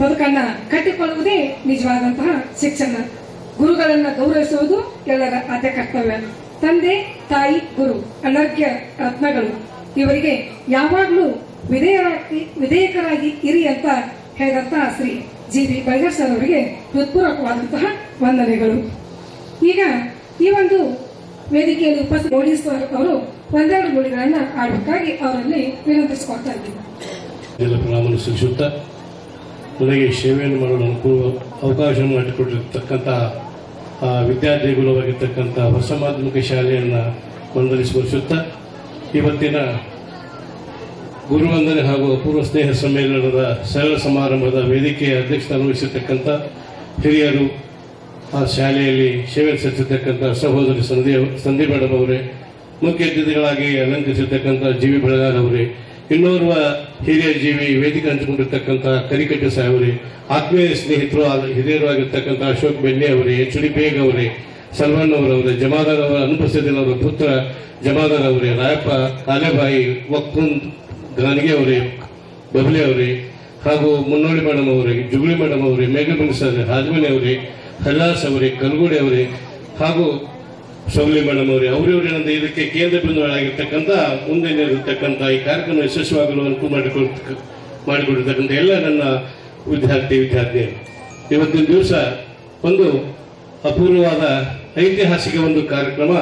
ಬದುಕನ್ನ ಕಟ್ಟಿಕೊಳ್ಳುವುದೇ ನಿಜವಾದಂತಹ ಶಿಕ್ಷಣ. ಗುರುಗಳನ್ನ ಗೌರವಿಸುವುದು ಎಲ್ಲರ ಆದ್ಯ ಕರ್ತವ್ಯ. ತಂದೆ, ತಾಯಿ, ಗುರು ಅನರ್ಘ್ಯ ರತ್ನಗಳು. ಇವರಿಗೆ ಯಾವಾಗಲೂ ವಿಧೇಯಕರಾಗಿ ಇರಿ ಅಂತ ಹೇಳಿದಂತಹ ಶ್ರೀ ಜಿ.ಬಿ. ಬಳಿಗಾರ್ ಸರ್ ಅವರಿಗೆ ಹೃತ್ಪೂರ್ವಕವಾದಂತಹ ವಂದನೆಗಳು. ಈಗ ಈ ಒಂದು ವೇದಿಕೆಯಲ್ಲಿ ಉಪಸ್ಥಿತ ಮೋಡಿ ಸರ್ ಅವರು ಒಂದೆರಡು ನುಡಿಗಳನ್ನ ಆಡಬೇಕಾಗಿ ಅವರಲ್ಲಿ ವಿನಂತಿಸಿಕೊಳ್ತಾ ಇದ್ದೀನಿ. ಪ್ರಣಾಮವನ್ನು ಸಲ್ಲಿಸುತ್ತಾ ನನಗೆ ಸೇವೆಯನ್ನು ಮಾಡಲು ಅವಕಾಶ ಮಾಡಿಕೊಟ್ಟಿರ್ತಕ್ಕಂಥ ವಿದ್ಯಾರ್ಥಿಗುರುವಾಗಿರ್ತಕ್ಕಂಥ ಹೊಸ ಮಾಧ್ಯಮಿಕ ಶಾಲೆಯನ್ನು ವಂದನೆ ಸ್ಮರಿಸುತ್ತಾ ಇವತ್ತಿನ ಗುರುವಂದನೆ ಹಾಗೂ ಅಪೂರ್ವ ಸ್ನೇಹ ಸಮ್ಮೇಳನದ ಸರಳ ಸಮಾರಂಭದ ವೇದಿಕೆಯ ಅಧ್ಯಕ್ಷತೆ ವಹಿಸಿರ್ತಕ್ಕಂಥ ಹಿರಿಯರು, ಆ ಶಾಲೆಯಲ್ಲಿ ಸೇವೆ ಸಲ್ಲಿಸಿರ್ತಕ್ಕಂಥ ಸಹೋದರಿ ಸಂದೀಪ್ ಮೇಡಮ್ ಅವರೇ, ಮುಖ್ಯ ಅತಿಥಿಗಳಾಗಿ ಅಲಂಕರಿಸಿರ್ತಕ್ಕಂಥ ಜಿ.ವಿ. ಬಳಿಗಾರ್ ಅವರೇ, ಇನ್ನೋರ್ವ ಹಿರಿಯ ಜೀವಿ ವೇದಿಕೆ ಹಂಚಿಕೊಂಡಿರ್ತಕ್ಕಂಥ ಕರಿಕಟ್ಟೆ ಸಾಹೇಬರೇ, ಆತ್ಮೀಯ ಸ್ನೇಹಿತರು ಹಿರಿಯರು ಆಗಿರ್ತಕ್ಕಂಥ ಅಶೋಕ್ ಬೆಣ್ಣೆ ಅವರೇ, ಎಚ್.ಡಿ. ಬೇಗ್ ಅವರೇ, ಸಲ್ಮಾನ್ ಅವರವರೇ, ಜಮಾದಾರ್ ಅವರ ಅನುಪಸ್ಥಿತಿಯಲ್ಲಿ ಅವರ ಪುತ್ರ ಜಮಾದಾರ್ ಅವರೇ, ರಾಯಪ್ಪ ಕಾಲೇಬಾಯಿ, ವಕ್ಕುಂದ್ ಗಾನಿಗೆ ಅವರೇ, ಬಬ್ಲೆ ಅವರೇ, ಹಾಗೂ ಮುನ್ನೋಳಿ ಮೇಡಮ್ ಅವರೇ, ಜುಗುಳಿ ಮೇಡಮ್ ಅವರೇ, ಮೇಘಬನ್ ಸರ್, ಹಾಜಮನಿ ಅವರೇ, ಹಲ್ಲಾಸ್ ಅವರೇ, ಕಲ್ಗುಡಿ ಅವರೇ, ಹಾಗೂ ಸೌಲಿ ಮೇಡಮ್ ಅವರೇ, ಅವರವರೇನಂದ್ರೆ ಇದಕ್ಕೆ ಕೇಂದ್ರ ಬಿಂದುಗಳಾಗಿರ್ತಕ್ಕಂಥ ಮುಂದೆ ಇರತಕ್ಕಂಥ ಈ ಕಾರ್ಯಕ್ರಮ ಯಶಸ್ವಿಯಾಗಲು ಅನುಕೂಲ ಮಾಡಿಕೊಟ್ಟಿರ್ತಕ್ಕಂಥ ಎಲ್ಲ ನನ್ನ ವಿದ್ಯಾರ್ಥಿನಿಯರು, ಇವತ್ತಿನ ದಿವಸ ಒಂದು ಅಪೂರ್ವವಾದ ಐತಿಹಾಸಿಕ ಒಂದು ಕಾರ್ಯಕ್ರಮ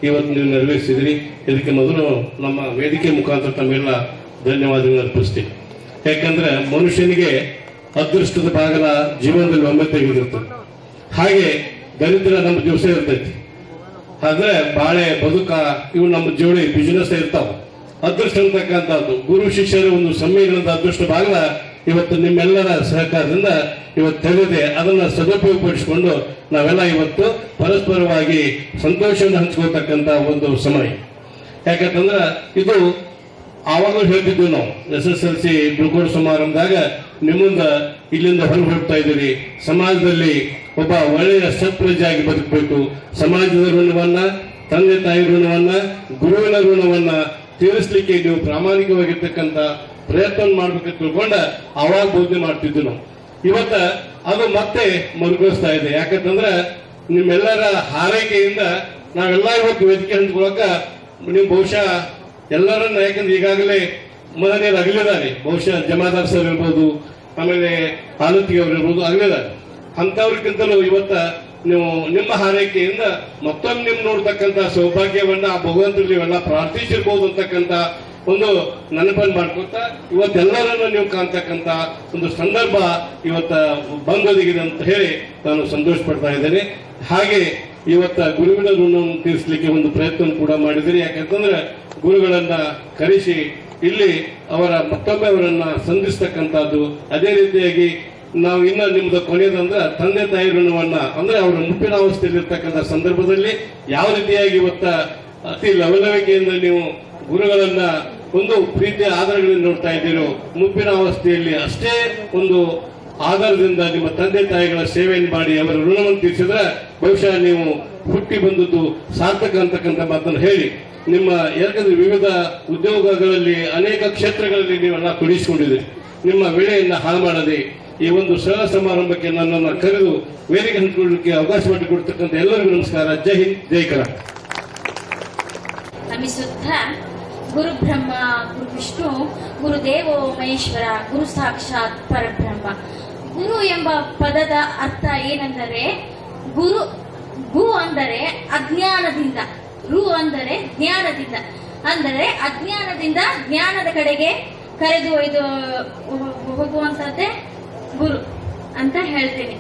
ಇವತ್ತು ನೀವು ನೆರವೇರಿಸಿದಿರಿ. ಇದಕ್ಕೆ ಮೊದಲು ನಮ್ಮ ವೇದಿಕೆ ಮುಖಾಂತರ ತಮ್ಮೆಲ್ಲ ಧನ್ಯವಾದಗಳನ್ನು ಅರ್ಪಿಸ್ತೀನಿ. ಯಾಕಂದ್ರೆ ಮನುಷ್ಯನಿಗೆ ಅದೃಷ್ಟದ ಭಾಗದ ಜೀವನದಲ್ಲಿ ಒಮ್ಮೆ ತೆಗೆದಿರ್ತದೆ. ಹಾಗೆ ದರಿದ್ರ ನಮ್ಮ ದಿವಸ ಇರ್ತೈತಿ, ಆದ್ರೆ ಬಾಳೆ ಬದುಕ ಇವು ನಮ್ಮ ಜೋಡಿ ಬಿಸಿನೆಸ್ ಇರ್ತಾವ. ಅದೃಷ್ಟ ಅಂತಕ್ಕಂಥದ್ದು ಗುರು ಶಿಷ್ಯರ ಒಂದು ಸಮ್ಮೇಳನದ ಅದೃಷ್ಟ ಭಾಗದ ಇವತ್ತು ನಿಮ್ಮೆಲ್ಲರ ಸಹಕಾರದಿಂದ ಇವತ್ತು ತೆಗೆದಿದೆ. ಅದನ್ನ ಸದುಪಯೋಗಪಡಿಸಿಕೊಂಡು ನಾವೆಲ್ಲ ಇವತ್ತು ಪರಸ್ಪರವಾಗಿ ಸಂತೋಷವನ್ನು ಹಂಚ್ಕೊಳ್ತಕ್ಕಂಥ ಒಂದು ಸಮಯ. ಯಾಕಂತಂದ್ರೆ ಇದು ಆವಾಗಲೂ ಹೇಳ್ತಿದ್ವಿ ನಾವು SSLC ಬೀಳ್ಕೊಡೋ ಸಮಾರಂಭದಾಗ, ನಿಮ್ಮಿಂದ ಇಲ್ಲಿಂದ ಹೊರಗೆ ಹೋಗ್ತಾ ಇದ್ದೀರಿ, ಸಮಾಜದಲ್ಲಿ ಒಬ್ಬ ಒಳ್ಳೆಯ ಸತ್ಪ್ರಜೆಯಾಗಿ ಬದುಕಬೇಕು, ಸಮಾಜದ ಋಣವನ್ನ, ತಂದೆ ತಾಯಿ ಋಣವನ್ನ, ಗುರುವಿನ ಋಣವನ್ನ ತೀರಿಸಲಿಕ್ಕೆ ನೀವು ಪ್ರಾಮಾಣಿಕವಾಗಿರ್ತಕ್ಕಂಥ ಪ್ರಯತ್ನ ಮಾಡ್ಬೇಕಂತ ತಿಳ್ಕೊಂಡ ಅವಾಗ ಬೋಧನೆ ಮಾಡ್ತಿದ್ವಿ ನಾವು. ಇವತ್ತ ಅದು ಮತ್ತೆ ಮರುಕಳಿಸ್ತಾ ಇದೆ. ಯಾಕಂತಂದ್ರೆ ನಿಮ್ಮೆಲ್ಲರ ಹಾರೈಕೆಯಿಂದ ನಾವೆಲ್ಲ ಇವತ್ತು ವೇದಿಕೆ ಹಂಚ್ಕೊಳಕ ನೀವು ಬಹುಶಃ ಎಲ್ಲರನ್ನ, ಯಾಕಂದ್ರೆ ಈಗಾಗಲೇ ಮನೆಯವರು ಅಗಲಿದ್ದಾರೆ, ಬಹುಶಃ ಜಮಾದಾರ್ ಸರ್ ಇರ್ಬೋದು, ಆಮೇಲೆ ಆಲತ್ತಿಗೆ ಅವರು ಇರ್ಬೋದು, ಅಗಲಿದ್ದಾರೆ. ಅಂತವ್ರಿಗಿಂತಲೂ ಇವತ್ತ ನೀವು ನಿಮ್ಮ ಹಾರೈಕೆಯಿಂದ ಮತ್ತೊಮ್ಮೆ ನಿಮ್ ನೋಡ್ತಕ್ಕಂಥ ಸೌಭಾಗ್ಯವನ್ನ ಆ ಭಗವಂತರು ನೀವೆಲ್ಲ ಪ್ರಾರ್ಥಿಸಿರ್ಬೋದು ಅಂತಕ್ಕಂಥ ಒಂದು ನೆನಪನ್ನು ಮಾಡ್ಕೊತ ಇವತ್ತೆಲ್ಲರನ್ನು ನೀವು ಕಾಣ್ತಕ್ಕಂಥ ಒಂದು ಸಂದರ್ಭ ಇವತ್ತ ಬಂದೊದಗಿದೆ ಅಂತ ಹೇಳಿ ನಾನು ಸಂತೋಷ ಪಡ್ತಾ ಇದ್ದೇನೆ. ಹಾಗೆ ಇವತ್ತ ಗುರುವಿನ ಋಣವನ್ನು ತೀರಿಸಲಿಕ್ಕೆ ಒಂದು ಪ್ರಯತ್ನ ಕೂಡ ಮಾಡಿದಿರಿ. ಯಾಕಂತಂದ್ರೆ ಗುರುಗಳನ್ನ ಕರೆಸಿ ಇಲ್ಲಿ ಮತ್ತೊಮ್ಮೆ ಅವರನ್ನ ಸಂಧಿಸ್ತಕ್ಕಂಥದ್ದು. ಅದೇ ರೀತಿಯಾಗಿ ನಾವು ಇನ್ನ ನಿಮ್ದು ಕೊನೆಯದಂದ್ರೆ ತಂದೆ ತಾಯಿ ಋಣವನ್ನ, ಅಂದ್ರೆ ಅವರ ಮುಪ್ಪಿನ ಅವಸ್ಥೆಯಲ್ಲಿರ್ತಕ್ಕಂಥ ಸಂದರ್ಭದಲ್ಲಿ ಯಾವ ರೀತಿಯಾಗಿ ಇವತ್ತ ಅತಿ ಲವಲವಿಕೆಯಿಂದ ನೀವು ಗುರುಗಳನ್ನ ಒಂದು ಪ್ರೀತಿಯ ಆಧಾರಗಳಿಂದ ನೋಡ್ತಾ ಇದ್ದೀರೋ, ಮುಪ್ಪಿನ ಅವಸ್ಥೆಯಲ್ಲಿ ಅಷ್ಟೇ ಒಂದು ಆಧಾರದಿಂದ ನಿಮ್ಮ ತಂದೆ ತಾಯಿಗಳ ಸೇವೆಯನ್ನು ಮಾಡಿ ಅವರ ಋಣವನ್ನು ತೀರಿಸಿದ್ರೆ ಬಹುಶಃ ನೀವು ಹುಟ್ಟಿ ಬಂದದ್ದು ಸಾರ್ಥಕ ಅಂತಕ್ಕಂಥ ಮಾತನ್ನು ಹೇಳಿ, ನಿಮ್ಮ ಯಾಕಂದ್ರೆ ವಿವಿಧ ಉದ್ಯೋಗಗಳಲ್ಲಿ ಅನೇಕ ಕ್ಷೇತ್ರಗಳಲ್ಲಿ ನೀವೆಲ್ಲ ತೊಡಗಿಸಿಕೊಂಡಿದ್ದೀರಿ. ನಿಮ್ಮ ವೇಳೆಯನ್ನ ಹಾಳು ಮಾಡದೆ ಈ ಒಂದು ಸರಳ ಸಮಾರಂಭಕ್ಕೆ ನನ್ನನ್ನು ಕರೆದು ವೇದಿಕೆ ಹಂಚಿಕೊಳ್ಳಲಿಕ್ಕೆ ಅವಕಾಶ ಮಾಡಿಕೊಡ್ತಕ್ಕಂಥ ಎಲ್ಲರಿಗೂ ನಮಸ್ಕಾರ. ಜೈ ಹಿಂದ್, ಜೈ ಕರ್ನಾಟಕ. ನಮಿಸುತ್ತಾ ಗುರು ಬ್ರಹ್ಮ ಗುರು ವಿಷ್ಣು ಗುರುದೇವೋ ಮಹೇಶ್ವರ ಗುರು ಸಾಕ್ಷಾತ್ ಪರಬ್ರಹ್ಮ. ಗುರು ಎಂಬ ಪದದ ಅರ್ಥ ಏನೆಂದರೆ ಗು ಅಂದರೆ ಅಜ್ಞಾನದಿಂದ, ರು ಅಂದರೆ ಜ್ಞಾನದಿಂದ, ಅಂದರೆ ಅಜ್ಞಾನದಿಂದ ಜ್ಞಾನದ ಕಡೆಗೆ ಕರೆದು ಒಯ್ದು ಹೋಗುವಂತದ್ದೇ ಗುರು ಅಂತ ಹೇಳ್ತೇನೆ.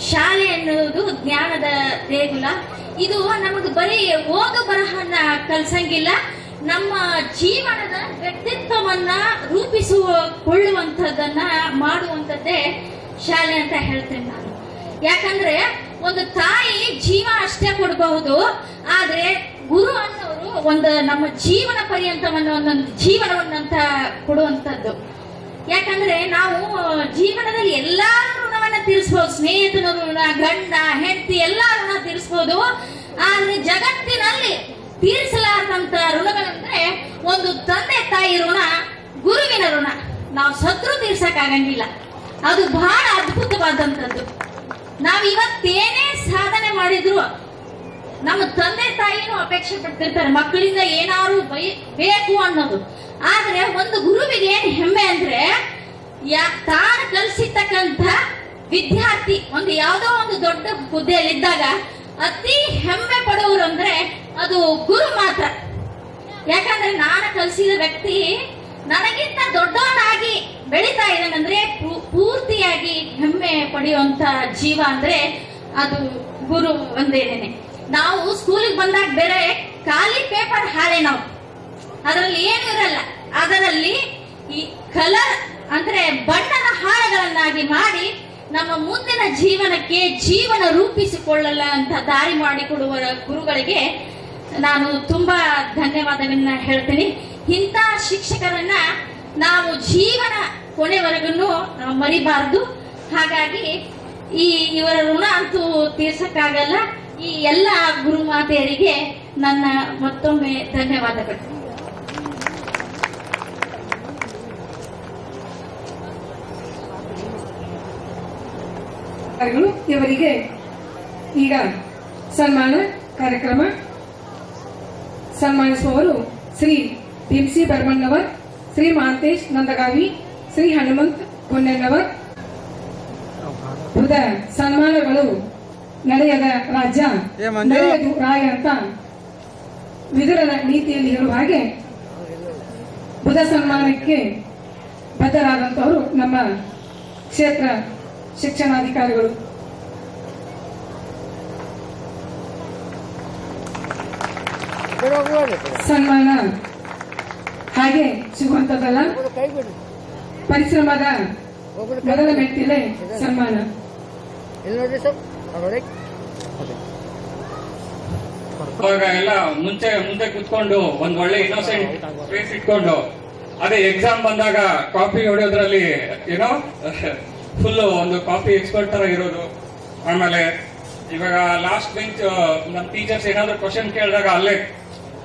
ಶಾಲೆ ಎನ್ನುವುದು ಜ್ಞಾನದ ದೇಗುಲ. ಇದು ನಮಗೆ ಬರೀ ಓದು ಬರಹನ್ನ ಕಲ್ಸಂಗಿಲ್ಲ, ನಮ್ಮ ಜೀವನದ ವ್ಯಕ್ತಿತ್ವವನ್ನ ರೂಪಿಸಿಕೊಳ್ಳುವಂಥದ್ದನ್ನ ಮಾಡುವಂಥದ್ದೇ ಶಾಲೆ ಅಂತ ಹೇಳ್ತೇನೆ ನಾನು. ಯಾಕಂದ್ರೆ ಒಂದು ತಾಯಿ ಜೀವ ಅಷ್ಟೇ ಕೊಡಬಹುದು, ಆದ್ರೆ ಗುರು ಅನ್ನೋರು ಒಂದು ನಮ್ಮ ಜೀವನ ಪರ್ಯಂತವನ್ನು ಒಂದೊಂದು ಜೀವನವನ್ನಂತ ಕೊಡುವಂಥದ್ದು. ಯಾಕಂದ್ರೆ ನಾವು ಜೀವನದಲ್ಲಿ ಎಲ್ಲಾ ಋಣವನ್ನ ತೀರಿಸಬಹುದು, ಸ್ನೇಹಿತನ ಋಣ, ಗಂಡ ಹೆಂಡತಿ ಎಲ್ಲಾ ಋಣ ತೀರಿಸಬಹುದು. ಆದ್ರೆ ಜಗತ್ತಿನಲ್ಲಿ ತೀರಿಸಲಾರದಂತ ಋಣಗಳಂದ್ರೆ ಒಂದು ತಂದೆ ತಾಯಿ ಋಣ, ಗುರುವಿನ ಋಣ. ನಾವು ಸತ್ರು ತೀರ್ಸಕ್ ಆಗಂಗಿಲ್ಲ. ಅದು ಬಹಳ ಅದ್ಭುತವಾದಂಥದ್ದು. ನಾವು ಇವತ್ತೇನೇ ಸಾಧನೆ ಮಾಡಿದ್ರು ನಮ್ಮ ತಂದೆ ತಾಯಿನೂ ಅಪೇಕ್ಷೆ ಪಡ್ತಿರ್ತಾರೆ ಮಕ್ಕಳಿಂದ ಏನಾದ್ರು ಬೇಕು ಅನ್ನೋದು. ಆದ್ರೆ ಒಂದು ಗುರುವಿಗೆ ಏನ್ ಹೆಮ್ಮೆ ಅಂದ್ರೆ ತಾನು ಕಲಿಸಿರ್ತಕ್ಕಂಥ ವಿದ್ಯಾರ್ಥಿ ಒಂದು ಯಾವುದೋ ಒಂದು ದೊಡ್ಡ ಹುದ್ದೆಯಲ್ಲಿದ್ದಾಗ ಅತಿ ಹೆಮ್ಮೆ ಪಡುವರು ಅಂದ್ರೆ ಅದು ಗುರು ಮಾತ್ರ. ಯಾಕಂದ್ರೆ ನಾನು ಕಲಿಸಿದ ವ್ಯಕ್ತಿ ನನಗಿಂತ ದೊಡ್ಡವನಾಗಿ ಬೆಳೀತಾ ಇದ್ದಾನಂದ್ರೆ ಪೂರ್ತಿಯಾಗಿ ಹೆಮ್ಮೆ ಪಡೆಯುವಂತ ಜೀವ ಅಂದ್ರೆ ಅದು ಗುರು ಒಂದೇನೆ. ನಾವು ಸ್ಕೂಲಿಗೆ ಬಂದಾಗ ಬೇರೆ ಖಾಲಿ ಪೇಪರ್ ಹಾಳೆ, ನಾವು ಅದರಲ್ಲಿ ಏನು ಇರಲ್ಲ, ಅದರಲ್ಲಿ ಈ ಕಲರ್ ಅಂದ್ರೆ ಬಣ್ಣದ ಹಾಳೆಗಳನ್ನಾಗಿ ಮಾಡಿ ನಮ್ಮ ಮುಂದಿನ ಜೀವನಕ್ಕೆ ಜೀವನ ರೂಪಿಸಿಕೊಳ್ಳಲ್ಲ ಅಂತ ದಾರಿ ಮಾಡಿಕೊಡುವ ಗುರುಗಳಿಗೆ ನಾನು ತುಂಬಾ ಧನ್ಯವಾದಗಳನ್ನ ಹೇಳ್ತೀನಿ. ಇಂಥ ಶಿಕ್ಷಕರನ್ನ ನಾವು ಜೀವನ ಕೊನೆವರೆಗೂ ಮರಿಬಾರದು. ಹಾಗಾಗಿ ಇವರ ಋಣ ಅಂತೂ ತೀರ್ಸಕ್ಕಾಗಲ್ಲ. ಈ ಎಲ್ಲ ಗುರುಮಾತೆಯರಿಗೆ ನನ್ನ ಮತ್ತೊಮ್ಮೆ ಧನ್ಯವಾದಗಳು. ಇವರಿಗೆ ಈಗ ಸನ್ಮಾನ ಕಾರ್ಯಕ್ರಮ. ಸನ್ಮಾನಿಸುವವರು ಶ್ರೀ ಭೀಮ್ಸಿ ಬರ್ಮಣ್ಣವರ್, ಶ್ರೀ ಮಹಾಂತೇಶ್ ನಂದಗಾವಿ, ಶ್ರೀ ಹನುಮಂತ್ ಹೊನ್ನೆಣ್ಣವರ್. ಬುಧ ಸನ್ಮಾನಗಳು ನಡೆಯದ ರಾಜ್ಯ ನಡೆಯದು ರಾಯ ಅಂತ ವಿದುರನ ನೀತಿಯಲ್ಲಿ ಹೇಳುವ ಹಾಗೆ ಬುಧ ಸನ್ಮಾನಕ್ಕೆ ಬದ್ಧರಾದಂತವರು ನಮ್ಮ ಕ್ಷೇತ್ರ ಶಿಕ್ಷಣಾಧಿಕಾರಿಗಳು. ಸನ್ಮಾನ ಹಾಗೆ ಸಿಗುವಂತದ್ದಲ್ಲ, ಪರಿಶ್ರಮದ ಮೊದಲ ಮೆಟ್ಟಿಲೆ ಸನ್ಮಾನ. ಅವಾಗ ಎಲ್ಲ ಮುಂದೆ ಕುತ್ಕೊಂಡು ಒಂದ್ ಒಳ್ಳೆ ಇನ್ನೋಸೆಂಟ್ ಫೇಸ್ ಇಟ್ಕೊಂಡು ಅದೇ ಎಕ್ಸಾಮ್ ಬಂದಾಗ ಕಾಪಿ ಹೊಡೆಯೋದ್ರಲ್ಲಿ ಏನೋ ಫುಲ್ ಒಂದು ಕಾಪಿ ಎಕ್ಸ್ಪರ್ಟ್ ತರ ಇರೋದು. ಆಮೇಲೆ ಇವಾಗ ಲಾಸ್ಟ್ ಬೆಂಚ್ ನಮ್ ಟೀಚರ್ಸ್ ಏನಾದ್ರು ಕ್ವಶನ್ ಕೇಳಿದಾಗ ಅಲ್ಲೇ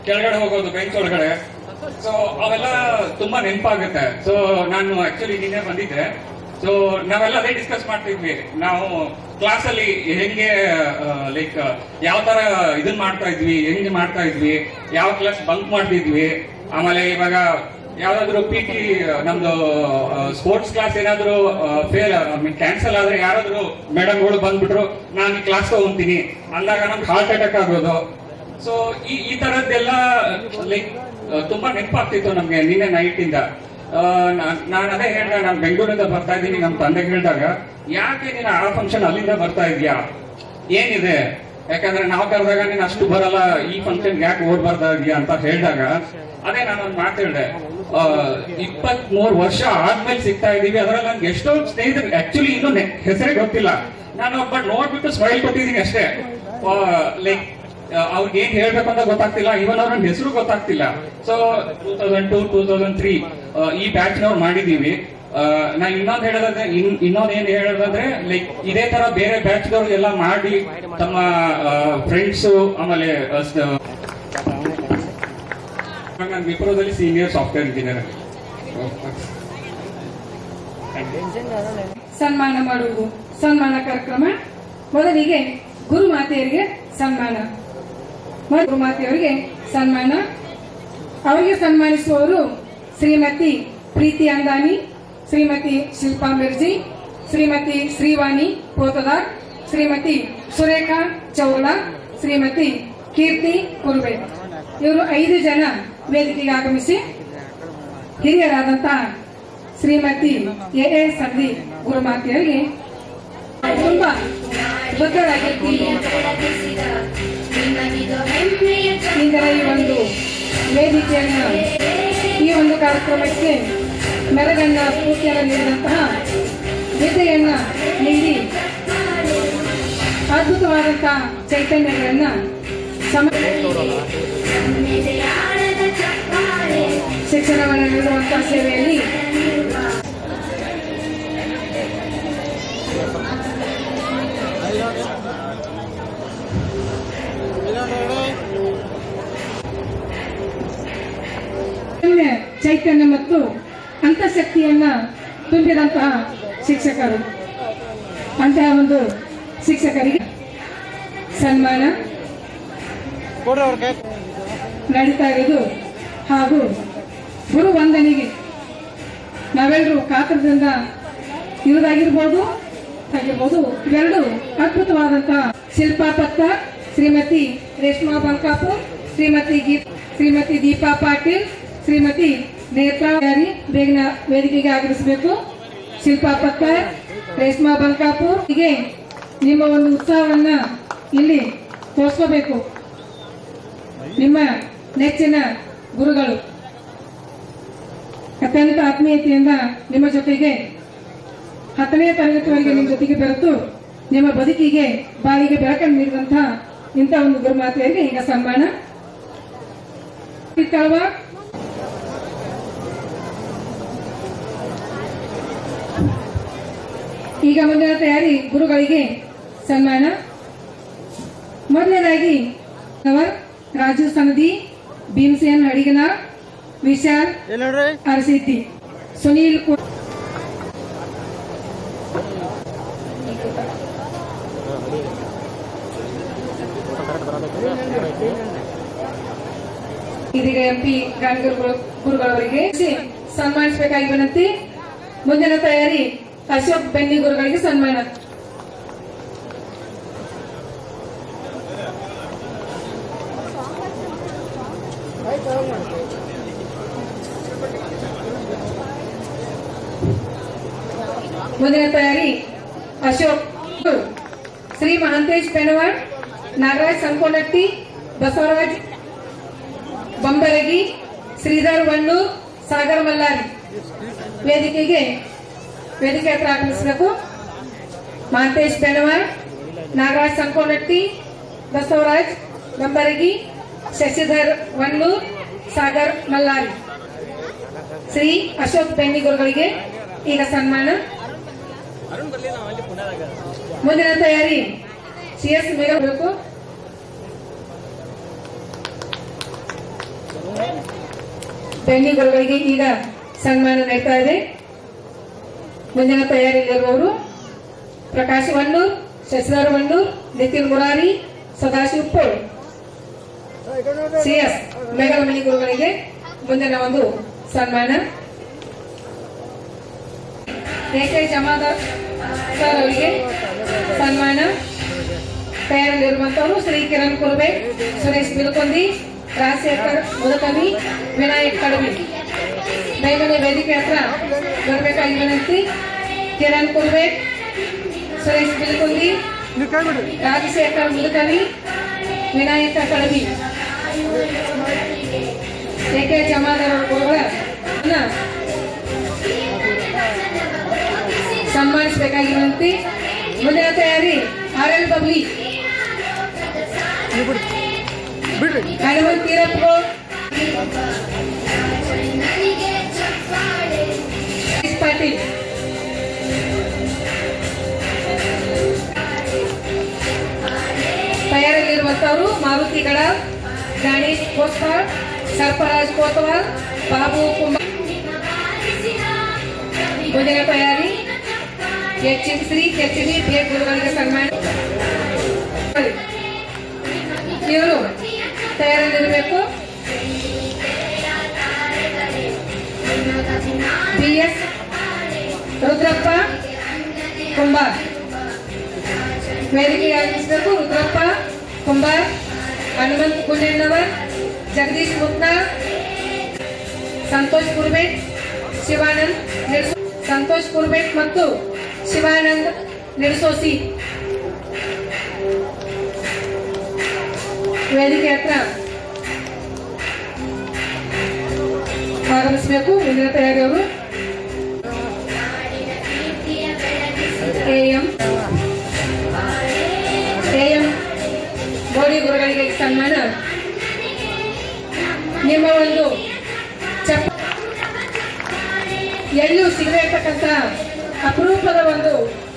ಕೆಳಗಡೆ ಹೋಗೋದು ಬೆಂಚ್ ಒಳಗಡೆ. ಸೊ ಅವೆಲ್ಲ ತುಂಬಾ ನೆನಪಾಗುತ್ತೆ. ಸೊ ನಾನು ಆಕ್ಚುಲಿ ನಿನ್ನೆ ಬಂದಿದ್ದೆ. ಸೊ ನಾವೆಲ್ಲ ಅದೇ ಡಿಸ್ಕಸ್ ಮಾಡ್ತಿದ್ವಿ. ನಾವು ಕ್ಲಾಸ್ ಅಲ್ಲಿ ಹೆಂಗೆ ಲೈಕ್ ಯಾವ ತರ ಇದನ್ ಮಾಡ್ತಾ ಇದ್ವಿ, ಹೆಂಗೆ ಮಾಡ್ತಾ ಇದ್ವಿ, ಯಾವ ಕ್ಲಾಸ್ ಬಂಕ್ ಮಾಡ್ತಿದ್ವಿ. ಆಮೇಲೆ ಇವಾಗ ಯಾವ್ದಾದ್ರು PT ನಮ್ದು ಸ್ಪೋರ್ಟ್ಸ್ ಕ್ಲಾಸ್ ಏನಾದ್ರು ಫೇಲ್ ಕ್ಯಾನ್ಸಲ್ ಆದ್ರೆ ಯಾರಾದ್ರೂ ಮೇಡಮ್ಗಳು ಬಂದ್ಬಿಟ್ರು ನಾನು ಈ ಕ್ಲಾಸ್ ಹೋಗ್ತೀನಿ ಅಂದಾಗ ನಮ್ಗೆ ಹಾರ್ಟ್ ಅಟ್ಯಾಕ್ ಆಗೋದು. ಸೊ ಈ ತರದ್ದೆಲ್ಲ ಲೈಕ್ ತುಂಬಾ ನೆನಪಾಗ್ತಿತ್ತು ನಮ್ಗೆ ನಿನ್ನೆ ನೈಟ್ ಇಂದ. ನಾನು ಅದೇ ಹೇಳಿದಾಗ ನಾನು ಬೆಂಗಳೂರಿಂದ ಬರ್ತಾ ಇದ್ದೀನಿ. ನಮ್ಮ ತಂದೆಗೆ ಹೇಳಿದಾಗ ಯಾಕೆ ನೀನು ಆ ಫಂಕ್ಷನ್ ಅಲ್ಲಿಂದ ಬರ್ತಾ ಇದೀಯಾ, ಏನಿದೆ, ಯಾಕಂದ್ರೆ ನಾವು ಕರೆದಾಗ ನೀನು ಅಷ್ಟು ಬರಲ್ಲ, ಈ ಫಂಕ್ಷನ್ ಯಾಕೆ ಓಡ್ ಬರ್ತಾ ಇದೀಯಾ ಅಂತ ಹೇಳಿದಾಗ ಅದೇ ನಾನೊಂದು ಮಾತು ಹೇಳಿದೆ. 23 ವರ್ಷ ಆದ್ಮೇಲೆ ಸಿಗ್ತಾ ಇದೀವಿ. ಅದ್ರಲ್ಲಿ ನನ್ಗೆ ಎಷ್ಟೋ ಸ್ನೇಹಿತರು ಆಕ್ಚುಲಿ ಇನ್ನೂ ಹೆಸರೇ ಗೊತ್ತಿಲ್ಲ. ನಾನು ಒಬ್ಬ ನೋಡ್ಬಿಟ್ಟು ಸ್ಮೈಲ್ ಕೊಟ್ಟಿದ್ದೀನಿ ಅಷ್ಟೇ. ಲೈಕ್ ಅವ್ರಿಗೆ ಏನ್ ಹೇಳ್ಬೇಕು ಅಂತ ಗೊತ್ತಾಗ್ತಿಲ್ಲ, ಇವನ್ ಅವ್ರ ಹೆಸರು ಗೊತ್ತಾಗ್ತಿಲ್ಲ. ಸೊ 2002, 2003 ಈ ಬ್ಯಾಚ್ ನವ್ರು ಮಾಡಿದೀವಿ. ನಾ ಇನ್ನೊಂದೇನ್ ಹೇಳೋದಾದ್ರೆ ಲೈಕ್ ಇದೇ ತರ ಬೇರೆ ಬ್ಯಾಚ್ ದವ್ರು ಎಲ್ಲ ಮಾಡಿ ತಮ್ಮ ಫ್ರೆಂಡ್ಸ್ ಆಮೇಲೆ ನಾನು ವಿಪ್ರೋದಲ್ಲಿ ಸೀನಿಯರ್ ಸಾಫ್ಟ್ವೇರ್ ಇಂಜಿನಿಯರ್. ಸನ್ಮಾನ ಮಾಡುವುದು ಸನ್ಮಾನ ಕಾರ್ಯಕ್ರಮ. ಮೊದಲಿಗೆ ಗುರುಮಾತೆಯರಿಗೆ ಸನ್ಮಾನ. ಗುರುಮಾತೆಯವರಿಗೆ ಸನ್ಮಾನ. ಅವರಿಗೆ ಸನ್ಮಾನಿಸುವವರು ಶ್ರೀಮತಿ ಪ್ರೀತಿ ಅಂದಾನಿ, ಶ್ರೀಮತಿ ಶಿಲ್ಪಾ ಮಿರ್ಜಿ, ಶ್ರೀಮತಿ ಶ್ರೀವಾಣಿ ಪೋತದಾರ್, ಶ್ರೀಮತಿ ಸುರೇಖಾ ಚೌಲ, ಶ್ರೀಮತಿ ಕೀರ್ತಿ ಕುರುಬೆ. ಇವರು 5 ಜನ ವೇದಿಕೆಗೆ ಆಗಮಿಸಿ ಹಿರಿಯರಾದಂತಹ ಶ್ರೀಮತಿ ಎ ಸಂಧಿ ಗುರುಮಾತೆಯರಿಗೆ ತುಂಬಾ ಬದ್ಧರಾಗಿರ್ತೀವಿ. ಇಂದಿನ ಈ ಒಂದು ವೇದಿಕೆಯನ್ನು ಈ ಒಂದು ಕಾರ್ಯಕ್ರಮಕ್ಕೆ ಮೆರಗನ್ನ ಸ್ಫೂರ್ತಿಯನ್ನು ನೀಡಿದಂತಹ ವಿದ್ಯೆಯನ್ನ ನೀಡಿ ಅದ್ಭುತವಾದಂತಹ ಚೈತನ್ಯಗಳನ್ನ ಶಿಕ್ಷಣವನ್ನು ನೀಡುವಂತಹ ಸೇವೆಯಲ್ಲಿ ಚೈತನ್ಯ ಮತ್ತು ಅಂತಃಶಕ್ತಿಯನ್ನ ತುಂಬಿದಂತಹ ಶಿಕ್ಷಕರು. ಅಂತಹ ಒಂದು ಶಿಕ್ಷಕರಿಗೆ ಸನ್ಮಾನ ನಡೀತಾ ಇರೋದು ಹಾಗೂ ಗುರು ವಂದನೆಗೆ ನಾವೆಲ್ಲರೂ ಕಾತರದಿಂದ ಇರುವುದಾಗಿರ್ಬೋದು ಇವೆರಡು ಅದ್ಭುತವಾದಂತಹ ಶಿಲ್ಪಾ ಪತ್ತ, ಶ್ರೀಮತಿ ರೇಷ್ಮಾ ಬಂಕಾಪುರ್, ಶ್ರೀಮತಿ ದೀಪಾ ಪಾಟೀಲ್, ಶ್ರೀಮತಿ ನೇತ್ರಾ ಯಾರಿ ಬೇಗನ ವೇದಿಕೆಗೆ ಆಗಮಿಸಬೇಕು. ಶಿಲ್ಪಾ ಪತ್ತ, ರೇಷ್ಮಾ ಬಂಕಾಪುರ್ ಹೀಗೆ ನಿಮ್ಮ ಒಂದು ಉತ್ಸಾಹವನ್ನ ಇಲ್ಲಿ ತೋರಿಸ್ಕೋಬೇಕು. ನಿಮ್ಮ ನೆಚ್ಚಿನ ಗುರುಗಳು ಅತ್ಯಂತ ಆತ್ಮೀಯತೆಯಿಂದ ನಿಮ್ಮ ಜೊತೆಗೆ 10ನೇ ತರಗತಿವರೆಗೆ ನಿಮ್ಮ ಜೊತೆಗೆ ಬೆರೆತು ನಿಮ್ಮ ಬದುಕಿಗೆ ಬಾಳಿಗೆ ಬೆಳಕನ್ನು ನೀಡಿದಂತಹ ಇಂಥ ಒಂದು ಗುರುಮಾತೆಯರಿಗೆ ಈಗ ಸನ್ಮಾನ. ಈಗ ಮುಂದಿನ ತಯಾರಿ ಗುರುಗಳಿಗೆ ಸನ್ಮಾನ. ಮೊದಲನೇದಾಗಿ ರಾಜು ಸನದಿ, ಭೀಮಸೇನ್ ಅಡಿಗನಾಳ್, ವಿಶಾಲ್ ಅರಸಿದ್ದಿ, ಸುನೀಲ್ ಇದೀಗ ಎಂಪಿ ಗುರುಗಳವರಿಗೆ ಸನ್ಮಾನಿಸಬೇಕಾಗಿ ವಿನಂತಿ. ಮುಂದಿನ ತಯಾರಿ ಅಶೋಕ್ ಬೆನ್ನಿ ಗುರುಗಳಿಗೆ ಸನ್ಮಾನ. ಮುಂದಿನ ತಯಾರಿ ಅಶೋಕ್, ಶ್ರೀ ಮಹಾಂತೇಶ್ ಪೆಣವಾಡ್, ನಾಗರಾಜ್ ಸಂಕೋನಟ್ಟಿ, ಬಸವರಾಜ್ ಬಂಬರಗಿ, ಶ್ರೀಧರ್ ವಣ್ಣೂರ್, ಸಾಗರ್ ಮಲ್ಲಾರಿ ವೇದಿಕೆ ಹತ್ರ ಆಗಮಿಸಬೇಕು. ಮಹಾಂತೇಶ್ ಬೆಣವಾಡ್, ನಾಗರಾಜ್ ಸಂಕೋನಟ್ಟಿ, ಬಸವರಾಜ್ ಬಂಬರಗಿ, ಶಶಿಧರ್ ವಣ್ಣೂರ್, ಸಾಗರ್ ಮಲ್ಲಾರಿ. ಶ್ರೀ ಅಶೋಕ್ ಬೆನ್ನಿ ಗುರುಗಳಿಗೆ ಈಗ ಸನ್ಮಾನ. ಮುಂದಿನ ತಯಾರಿ CS ಮೇಘಬೇಕು. ಬೆನ್ನಿ ಗುರುಗಳಿಗೆ ಈಗ ಸನ್ಮಾನ ನಡೀತಾ ಇದೆ. ಮುಂದಿನ ತಯಾರಿಯಲ್ಲಿರುವವರು ಪ್ರಕಾಶ್ ವಣ್ಣೂರ್, ಶಶಿಧರ್ ವಣ್ಣೂರ್, ನಿತಿನ್ ಮುರಾರಿ, ಸದಾಶಿವ್ ಪೋಳ್. CS ಮೇಘಲಮಣಿ ಗುರುಗಳಿಗೆ ಮುಂದಿನ ಒಂದು ಸನ್ಮಾನ. AK ಜಮಾದಾರ್ ಸರ್ ಅವರಿಗೆ ಸನ್ಮಾನ. ತಯಾರಲ್ಲಿರುವಂತವರು ಶ್ರೀ ಕಿರಣ್ ಕುರ್ಬೆ, ಸುರೇಶ್ ಬಿಲ್ಕೊಂದಿ, ರಾಜಶೇಖರ್ ಮುದಕವಿ, ವಿನಾಯಕ್ ಕಡವಿ ಬೇಗನೆ ವೇದಿಕೆ ಹತ್ರ ಬರಬೇಕಾಗಿ ವಿನಂತಿ. ಕಿರಣ್ ಕುರ್ಬೆ, ಸುರೇಶ್ ಬಿಲ್ಕೊಂದಿ, ರಾಜಶೇಖರ್ ಮುದಕವಿ, ವಿನಾಯಕ ಕಡವಿ, AK ಜಮಾದಾರ್ ಗುರುಗಳ ಸನ್ಮಾನಿಸಬೇಕಾಗಿ ವಿನಂತಿ. ಮುಂದಿನ ತಯಾರಿ RL ಬಬ್ಲಿ, ಹನುಮಂತ್ ತೀರಪ್ಪ, ಪಾಟೀಲ್. ತಯಾರಲ್ಲಿರುವಂತವರು ಮಾರುತಿ ಗಡಾರ್, ಗಣೇಶ್ ಕೋಸ್ವಾಡ್, ಸರ್ಪರಾಜ್ ಕೋತವಾಲ್, ಬಾಬು ಕುಮಾರ್. ಮುಂದಿನ ತಯಾರಿ ಶ್ರೀ HV ಬೇಗ್ ಗುರುಗಳಿಗೆ ಸನ್ಮಾನ. ಇವರು ತಯಾರಲ್ಲಿರಬೇಕು. BS ರುದ್ರಪ್ಪ ಕುಂಬಾರ್ ವೇದಿಕೆಗೆ ಆಗಮಿಸಬೇಕು. ರುದ್ರಪ್ಪ ಕುಂಬಾರ್, ಹನುಮಂತ್ ಗುಂಡಣ್ಣವರ್, ಜಗದೀಶ್ ಮುತ್ನಾಳ್, ಸಂತೋಷ್ ಕುರ್ಬೇಟ್, ಸಂತೋಷ್ ಕುರ್ಬೇಟ್ ಮತ್ತು ಶಿವಾನಂದ್ ನಿಡ್ಸೋಸಿ ವೇದಿಕೆ ಹತ್ರ ಆಗಮಿಸಬೇಕು. ಮುಂದಿನ ತಯಾರಿಯವರು AM ಗೋಡಿ ಗುರುಗಳಿಗೆ ಸನ್ಮಾನ. ನಿಮ್ಮ ಒಂದು ಎಲ್ಲೂ ಸಿಗದೇ ಇರ್ತಕ್ಕಂಥ ಅಪರೂಪದ ಒಂದು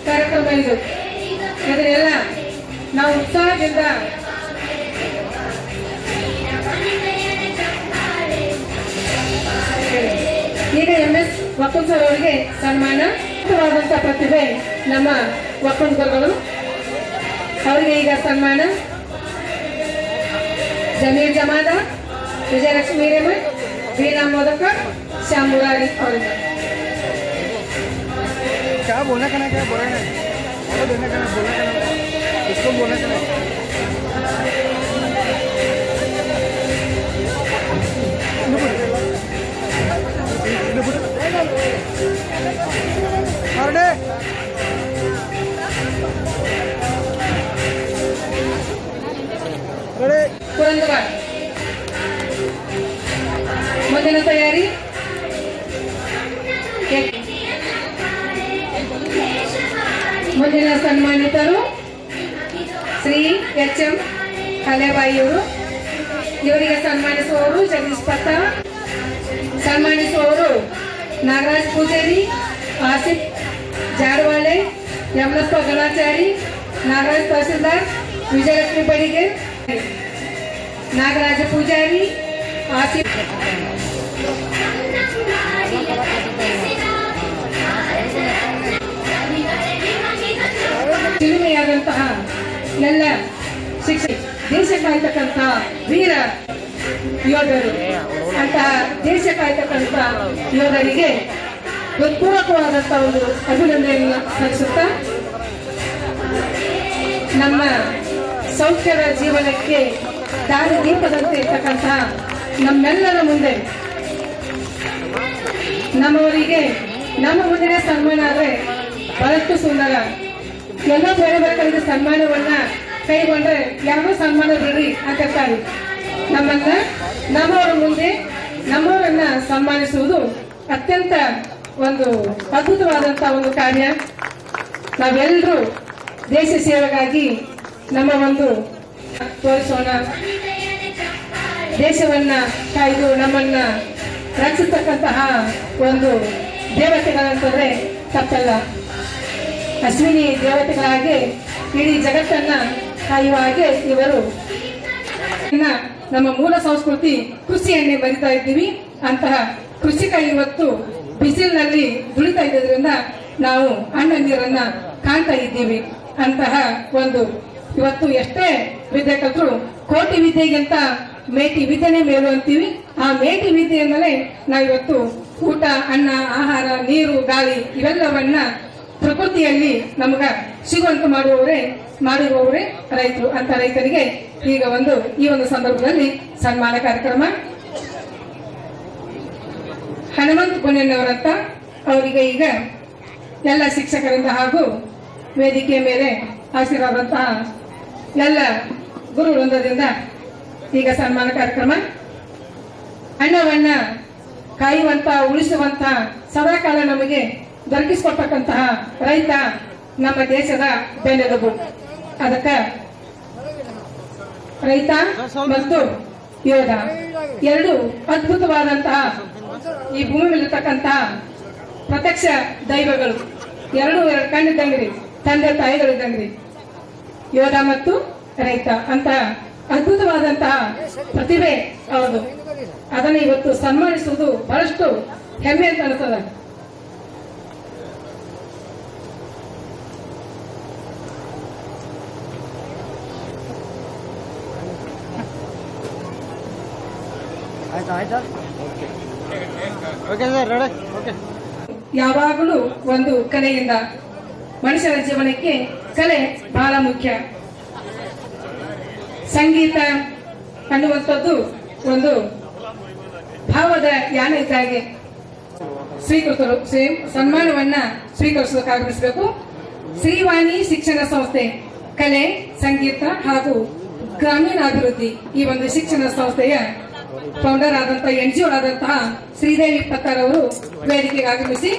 ಕಾರ್ಯಕ್ರಮ ಇದು. ಇದನ್ನೆಲ್ಲ ನಾವು ಉತ್ಸಾಹದಿಂದ ಈಗ MS ವಕುಲ್ ಸರ್ ಅವರಿಗೆ ಸನ್ಮಾನ. ಅದ್ಭುತವಾದಂಥ ಪ್ರತಿಭೆ ನಮ್ಮ ಒಕ್ಕಂದರುಗಳು. ಅವರಿಗೆ ಈಗ ಸನ್ಮಾನ ಜಮೀರ್ ಜಮಾದ, ವಿಜಯಲಕ್ಷ್ಮಿ ಹಿರೇಮಠ್, ವೀಣಾ ಮೋದಕ, ಶ್ಯಾಮ್ ಮುರಾರಿ ಅವರಿಂದ. क्या बोलना कहना क्या बोला ना बोलना कहना इसको बोलना कहना अरे अरे ಪುರಂದರ ಮುಂದಿನ ತಯಾರಿ. ಮುಂದಿನ ಸನ್ಮಾನಿತರು ಶ್ರೀ ಎಚ್ ಎಂ ಹಲೆಬಾಯಿಯವರು. ಇವರಿಗೆ ಸನ್ಮಾನಿಸುವವರು ಜಗದೀಶ್ ಪತ್ತ, ಸನ್ಮಾನಿಸುವವರು ನಾಗರಾಜ್ ಪೂಜಾರಿ, ಆಸಿಫ್ ಜಾಡವಾಳೆ, ಯಮಲಪ್ಪ ಗಣಾಚಾರಿ, ನಾಗರಾಜ್ ತಹಸೀಲ್ದಾರ್, ವಿಜಯಲಕ್ಷ್ಮಿ ಬಡಿಗೆ, ನಾಗರಾಜ ಪೂಜಾರಿ, ಆಸಿಫ್ ಚಿಲುಮೆಯಾದಂತಹ ಎಲ್ಲ ಶಿಕ್ಷಕ, ದೇಶ ಕಾಯ್ತಕ್ಕಂಥ ವೀರ ಯೋಧರು, ಅಂತಹ ದೇಶ ಕಾಯ್ತಕ್ಕಂಥ ಯೋಧರಿಗೆ ಹೃತ್ಪೂರ್ವಕವಾದಂಥ ಒಂದು ಅಭಿನಂದನೆಯನ್ನು ಸಲ್ಲಿಸುತ್ತಾ ನಮ್ಮ ಸೌಖ್ಯದ ಜೀವನಕ್ಕೆ ದಾರಿ ದೀಪದಂತೆ ಇರ್ತಕ್ಕಂತಹ ನಮ್ಮೆಲ್ಲರ ಮುಂದೆ ನಮ್ಮವರಿಗೆ ನಮ್ಮ ಮುಂದಿನ ಸನ್ಮಾನ ಆದರೆ ಬಹಳಷ್ಟು ಸುಂದರ. ಎಲ್ಲ ಬೇರೆ ಬೇರೆ ಸನ್ಮಾನವನ್ನ ಕೈಗೊಂಡ್ರೆ ಯಾರೋ ಸನ್ಮಾನ ಬಿಡ್ರಿ ಅಂತಿರ್ತಾರೆ. ನಮ್ಮವರ ಮುಂದೆ ನಮ್ಮವರನ್ನ ಸನ್ಮಾನಿಸುವುದು ಅತ್ಯಂತ ಒಂದು ಅದ್ಭುತವಾದಂತ ಒಂದು ಕಾರ್ಯ. ನಾವೆಲ್ಲರೂ ದೇಶ ಸೇವೆಗಾಗಿ ನಮ್ಮ ಒಂದು ತೋರಿಸೋಣ. ದೇಶವನ್ನ ಕಾಯ್ದು ನಮ್ಮನ್ನ ರಕ್ಷಿಸತಕ್ಕಂತಹ ಒಂದು ದೇವತೆಗಳಂತಂದ್ರೆ ತಪ್ಪಲ್ಲ. ಅಶ್ವಿನಿ ದೇವತೆಗಳಾಗಿ ಇಡೀ ಜಗತ್ತನ್ನ ಕಾಯುವ ಹಾಗೆ ಇವರು. ನಮ್ಮ ಮೂಲ ಸಂಸ್ಕೃತಿ ಕೃಷಿಯನ್ನೇ ಬರಿತಾ ಇದ್ದೀವಿ. ಅಂತಹ ಕೃಷಿಕ ಇವತ್ತು ಬಿಸಿಲಿನಲ್ಲಿ ದುಡಿತಾ ಇದ್ದರಿಂದ ನಾವು ಅನ್ನ ನೀರನ್ನ ಕಾಣ್ತಾ ಇದ್ದೀವಿ. ಅಂತಹ ಒಂದು ಇವತ್ತು ಎಷ್ಟೇ ವಿದ್ಯೆ ಕಲ್ತರು ಕೋಟಿ ವಿದ್ಯೆಗಿಂತ ಮೇಟಿ ವಿದ್ಯೆನೇ ಮೇಲು ಅಂತೀವಿ. ಆ ಮೇಟಿ ವಿದ್ಯೆಯಿಂದಲೇ ನಾವಿವತ್ತು ಊಟ, ಅನ್ನ, ಆಹಾರ, ನೀರು, ಗಾಳಿ ಇವೆಲ್ಲವನ್ನ ಪ್ರಕೃತಿಯಲ್ಲಿ ನಮಗ ಸಿಗುವಂತ ಮಾಡಿರುವವರೇ ರೈತರು. ಅಂತ ರೈತರಿಗೆ ಈಗ ಈ ಒಂದು ಸಂದರ್ಭದಲ್ಲಿ ಸನ್ಮಾನ ಕಾರ್ಯಕ್ರಮ. ಹನುಮಂತ್ ಗುಣೆಯವರಂತ ಅವರಿಗೆ ಈಗ ಎಲ್ಲ ಶಿಕ್ಷಕರಿಂದ ಹಾಗೂ ವೇದಿಕೆಯ ಮೇಲೆ ಹಾಸಿರಾದಂತಹ ಎಲ್ಲ ಗುರು ವೃಂದದಿಂದ ಈಗ ಸನ್ಮಾನ ಕಾರ್ಯಕ್ರಮ. ಅನ್ನವನ್ನ ಕಾಯುವಂತ, ಉಳಿಸುವಂತ, ಸದಾಕಾಲ ನಮಗೆ ದೊರಕಿಸಿಕೊಟ್ಟಂತಹ ರೈತ ನಮ್ಮ ದೇಶದ ಬೆನ್ನೆಲುಬು. ಅದಕ್ಕ ರೈತ ಮತ್ತು ಯೋಧ ಎರಡು ಅದ್ಭುತವಾದಂತಹ ಈ ಭೂಮಿ ಮೇಲಿರ್ತಕ್ಕಂತಹ ಪ್ರತ್ಯಕ್ಷ ದೈವಗಳು. ಎರಡು ಕಣ್ಣಿದ್ದಂಗ್ರಿ, ತಂದೆ ತಾಯಿಗಳಿದ್ದಂಗ್ರಿ. ಯೋಧ ಮತ್ತು ರೈತ ಅಂತ ಅದ್ಭುತವಾದಂತಹ ಪ್ರತಿಭೆ ಹೌದು. ಅದನ್ನು ಇವತ್ತು ಸನ್ಮಾನಿಸುವುದು ಬಹಳಷ್ಟು ಹೆಮ್ಮೆ ಅಂತ ಅನಿಸ್ತದ. ಯಾವಾಗಲೂ ಒಂದು ಕಲೆಯಿಂದ ಮನುಷ್ಯನ ಜೀವನಕ್ಕೆ ಕಲೆ ಬಹಳ ಮುಖ್ಯ. ಸಂಗೀತ ಅನ್ನುವಂಥದ್ದು ಒಂದು ಭಾವದ ಯಾನ ಇದ್ದಾಗೆ. ಸ್ವೀಕೃತರು ಸನ್ಮಾನವನ್ನ ಸ್ವೀಕರಿಸಬೇಕಾಗಬೇಕು. ಶ್ರೀವಾಣಿ ಶಿಕ್ಷಣ ಸಂಸ್ಥೆ ಕಲೆ, ಸಂಗೀತ ಹಾಗೂ ಗ್ರಾಮೀಣಾಭಿವೃದ್ಧಿ ಈ ಒಂದು ಶಿಕ್ಷಣ ಸಂಸ್ಥೆಯ ಫೌಂಡರ್ ಆದಂತಹ NGO ಆದಂತಹ ಶ್ರೀದೇವಿ ಪತ್ತಾರ್ ಅವರು ವೇದಿಕೆಗೆ ಆಗಮಿಸಿ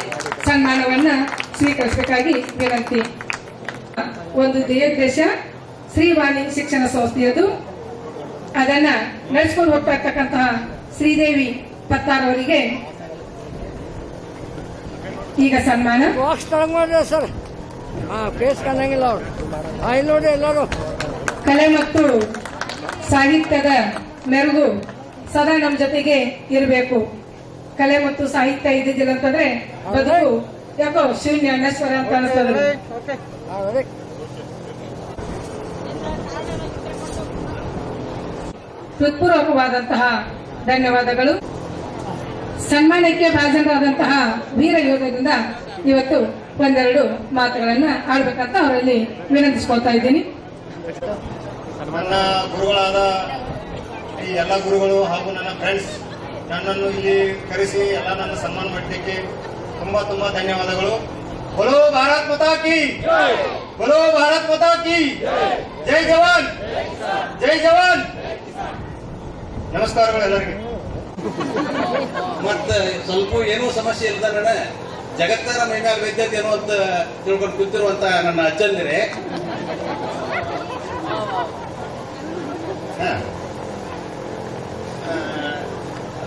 ಸನ್ಮಾನವನ್ನ ಸ್ವೀಕರಿಸಬೇಕಾಗಿ ವಿನಂತಿ. ಒಂದು ದೇಶ ಶ್ರೀವಾಣಿ ಶಿಕ್ಷಣ ಸಂಸ್ಥೆಯದು. ಅದನ್ನ ನಡೆಸಿಕೊಂಡು ಹೋಗ್ತಾ ಇರ್ತಕ್ಕಂತಹ ಶ್ರೀದೇವಿ ಪತ್ತಾರ್ ಅವರಿಗೆ ಈಗ ಸನ್ಮಾನ. ಸರ್ ಫೇಸ್ ಕಾಣಂಗಿಲ್ಲ ಅವ್ರು. ನೋಡಿ ಎಲ್ಲರೂ ಕಲೆ ಮತ್ತು ಸಾಹಿತ್ಯದ ಮೆರುಗು ಸದಾ ನಮ್ಮ ಜೊತೆಗೆ ಇರಬೇಕು. ಕಲೆ ಮತ್ತು ಸಾಹಿತ್ಯ ಇದ್ದಿದ್ದಿಲ್ಲ ಅಂತಂದ್ರೆ ಬದುಕು ಯಾಕೋ ಶೂನ್ಯ ಅನೇಶ್ವರ ಅಂತ ಅನಿಸ್ತದೆ. Okay ready. ಹೃತ್ಪೂರ್ವಕವಾದಂತಹ ಧನ್ಯವಾದಗಳು. ಸನ್ಮಾನಕ್ಕೆ ಭಾಜನರಾದಂತಹ ವೀರ ಯೋಧರಿಂದ ಇವತ್ತು ಒಂದೆರಡು ಮಾತುಗಳನ್ನ ಆಡ್ಬೇಕಂತ ಅವರಲ್ಲಿ ವಿನಂತಿಸ್ಕೊಳ್ತಾ ಇದ್ದೀನಿ. ನನ್ನ ಗುರುಗಳಾದ ಈ ಎಲ್ಲ ಗುರುಗಳು ಹಾಗೂ ನನ್ನ ಫ್ರೆಂಡ್ಸ್ ನನ್ನನ್ನು ಇಲ್ಲಿ ಕರೆಸಿ ಎಲ್ಲ ನನ್ನ ಸನ್ಮಾನ ಮಾಡಲಿಕ್ಕೆ ತುಂಬಾ ತುಂಬಾ ಧನ್ಯವಾದಗಳು. बोलो भारत माता की, बोलो भारत माता की, जय जवान, जय जवान. ನಮಸ್ಕಾರಗಳು ಎಲ್ಲರಿಗೆ. ಮತ್ತೆ ಸ್ವಲ್ಪ ಏನೂ ಸಮಸ್ಯೆ ಇಲ್ದ ಜಗತ್ತರ ಮೈಮ್ಯಾಗ ವೈದ್ಯತೆ ಏನೋ ಅಂತ ತಿಳ್ಕೊಂಡು ಕೂತಿರುವಂತ ನನ್ನ ಅಜ್ಜಂದಿರೆ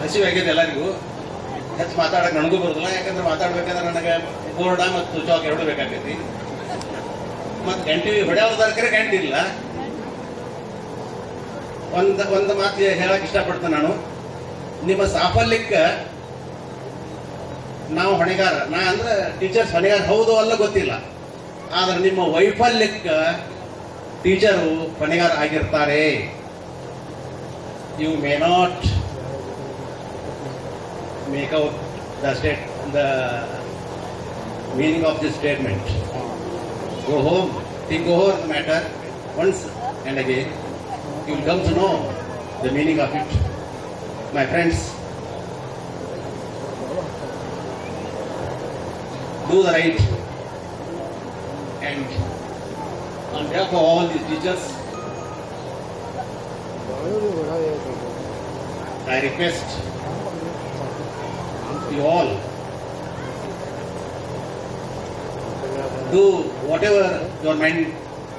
ಹಸಿವು ಆಗಿದೆ ಎಲ್ಲರಿಗೂ. ಹೆಚ್ಚು ಮಾತಾಡಕ್ ನನಗೂ ಬರೋದಿಲ್ಲ, ಯಾಕಂದ್ರೆ ಮಾತಾಡ್ಬೇಕಾದ್ರೆ ನನಗೆ ಬೋರ್ಡ ಮತ್ತು ಚಾಕ್ ಎರಡು ಬೇಕಾಗೈತಿ. ಮತ್ತೆ ಗಂಟಿ ಹೊಡೆಯೋದಾದ್ರೆ ಗಂಟಿ ಇಲ್ಲ. ಒಂದು ಮಾತು ಹೇಳಕ್ ಇಷ್ಟಪಡ್ತೇನೆ ನಾನು. ನಿಮ್ಮ ಸಾಫಲ್ಯಕ್ಕೆ ನಾವು ಹೊಣೆಗಾರ. ನಾ ಅಂದ್ರೆ ಟೀಚರ್ಸ್ ಹೊಣೆಗಾರ ಹೌದು ಅಲ್ಲ ಗೊತ್ತಿಲ್ಲ, ಆದ್ರೆ ನಿಮ್ಮ ವೈಫಲ್ಯಕ್ಕೆ ಟೀಚರು ಹೊಣೆಗಾರ ಆಗಿರ್ತಾರೆ. You may not make out the meaning of this statement. Go home, think over the matter once and again. You will come to know the meaning of it. My friends, do the right, and on behalf of all these teachers, I request you all do whatever your mind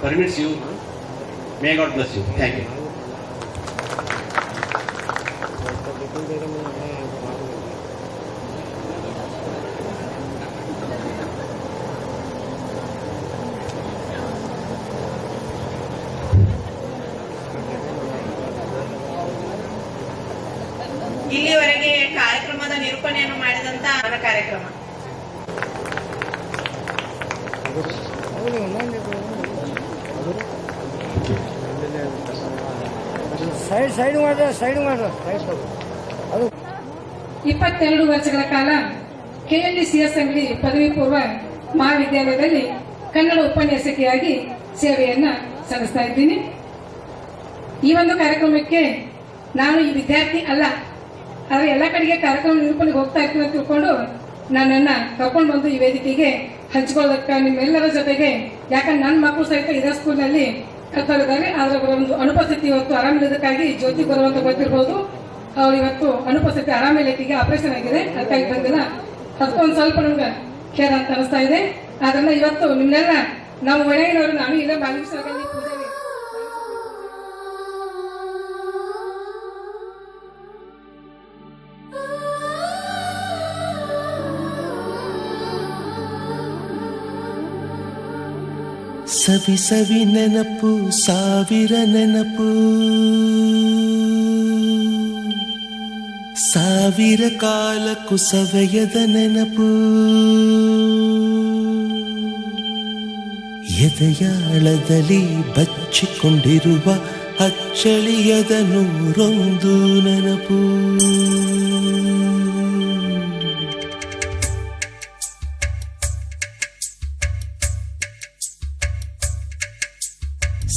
permits you. May God bless you. Thank you. ಇಲ್ಲಿವರೆಗೆ ಕಾರ್ಯಕ್ರಮದ ನಿರೂಪಣೆಯನ್ನು ಮಾಡಿದಂತ ಕಾರ್ಯಕ್ರಮ side ಮಾಡ್ರ ಅದು 22 ವರ್ಷಗಳ ಕಾಲ KNDCS ಅಂಗಡಿ ಪದವಿ ಪೂರ್ವ ಮಹಾವಿದ್ಯಾಲಯದಲ್ಲಿ ಕನ್ನಡ ಉಪನ್ಯಾಸಕಿಯಾಗಿ ಸೇವೆಯನ್ನ ಸಲ್ಲಿಸ್ತಾ ಇದ್ದೀನಿ. ಈ ಒಂದು ಕಾರ್ಯಕ್ರಮಕ್ಕೆ ನಾನು ಈ ವಿದ್ಯಾರ್ಥಿ ಅಲ್ಲ, ಆದ್ರೆ ಎಲ್ಲ ಕಡೆಗೆ ಕಾರ್ಯಕ್ರಮ ನಿರೂಪಣೆಗೆ ಹೋಗ್ತಾ ಇರ್ತೀನಿ ಅಂತ ತಿಳ್ಕೊಂಡು ನನ್ನನ್ನ ಕರ್ಕೊಂಡು ಬಂದು ಈ ವೇದಿಕೆಗೆ ಹಂಚ್ಕೊಳ್ಳೋದಕ್ಕೆ ನಿಮ್ಮೆಲ್ಲರ ಜೊತೆಗೆ, ಯಾಕಂದ್ರೆ ನನ್ನ ಮಕ್ಕಳು ಸಹಿತ ಇದೇ ಸ್ಕೂಲ್ನಲ್ಲಿ ಕಲ್ತಾ ಇದ್ದಾರೆ. ಆದ್ರೆ ಅವರ ಒಂದು ಅನುಪಸ್ಥಿತಿ ಇವತ್ತು ಆರಾಮಿಲ್ಲದಕ್ಕಾಗಿ ಜ್ಯೋತಿ ಬರುವಂತ ಗೊತ್ತಿರ್ಬೋದು, ಅವ್ರು ಇವತ್ತು ಅನುಪಸ್ಥಿತಿ ಆರಾಮಿಲ್ಲಕ್ಕಿಗೆ ಆಪರೇಷನ್ ಆಗಿದೆ, ಅದಕ್ಕಾಗಿ ಬಂದಿಲ್ಲ. ಅದಕ್ಕೊಂದು ಸ್ವಲ್ಪ ನಮ್ಗೆ ಖೇರ ಅಂತ ಅನಿಸ್ತಾ ಇದೆ. ಆದ್ರಿಂದ ಇವತ್ತು ನಿಮ್ನೆಲ್ಲ ನಾವು ಒಳಗಿನವರು ನಾನು ಇಲ್ಲ ಬಾಲಿಸರಲ್ಲಿ ಪೂಜೆಗೆ ಸವಿ ಸವಿ ನೆನಪು ಸಾವಿರ ನೆನಪು, ಸಾವಿರ ಕಾಲಕ್ಕೂ ಸವೆಯದ ನೆನಪು, ಎದೆಯಾಳದಲ್ಲಿ ಬಚ್ಚಿಕೊಂಡಿರುವ ಅಚ್ಚಳಿಯದ ನೂರೊಂದು ನೆನಪು.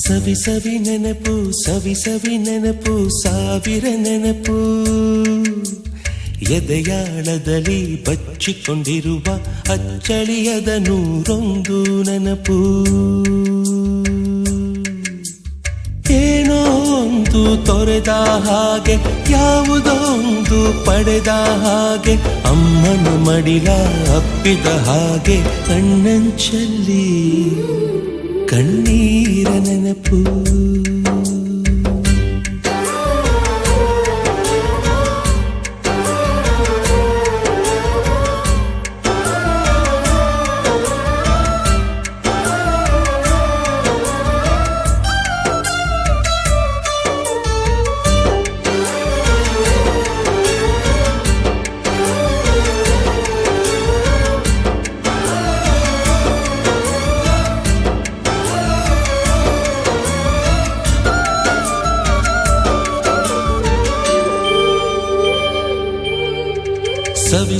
ಸವಿ ಸವಿ ನೆನಪು ಸವಿ ಸವಿ ನೆನಪು ಸಾವಿರ ನೆನಪು, ಎದೆಯಾಳದಲ್ಲಿ ಬಚ್ಚಿಕೊಂಡಿರುವ ಅಚ್ಚಳಿಯದ ನೂರೊಂದು ನೆನಪು. ಏನೋ ಒಂದು ತೊರೆದ ಹಾಗೆ, ಯಾವುದೋ ಒಂದು ಪಡೆದ ಹಾಗೆ, ಅಮ್ಮನ ಮಡಿಲ ಅಪ್ಪಿದ ಹಾಗೆ, ಕಣ್ಣಂಚಲ್ಲಿ ಕಣ್ಣೀರ ನೆನಪು.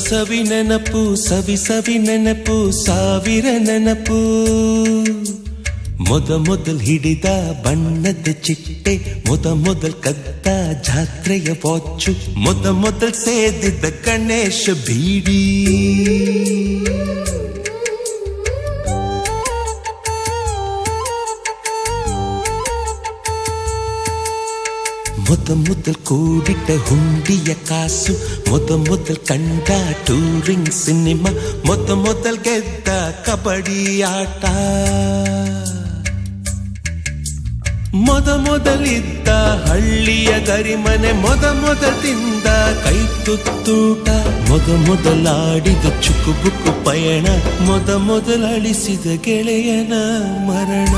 ಸವಿ ನೆನಪು ಸವಿ ಸವಿ ನೆನಪು ಸಾವಿರ ನೆನಪು ಮೊದಲ್ ಹಿಡಿದ ಬಣ್ಣದ ಚಿಟ್ಟೆ ಮೊದಲ್ ಕದ್ದ ಜಾತ್ರೆಯ ವಾಚು ಮೊದಲ್ ಸೇದಿದ್ದ ಗಣೇಶ ಬೀಡಿ ಮೊದಲ್ ಕೂಡಿಟ್ಟ ಹುಂಡಿಯ ಕಾಸು ಮೊದಲ್ ಕಂಡ ಟೂರಿಂಗ್ ಸಿನಿಮಾ ಮೊದಲ್ ಗೆದ್ದ ಕಬಡ್ಡಿ ಆಟ ಮೊದಲಿದ್ದ ಹಳ್ಳಿಯ ಗರಿಮನೆ ಮೊದಲ್ ತಿಂದ ಕೈ ತುತ್ತೂಟ ಮೊದಲಾಡಿದ ಚುಕುಬುಕು ಪಯಣ ಮೊದಲ್ ಅಳಿಸಿದ ಗೆಳೆಯನ ಮರಣ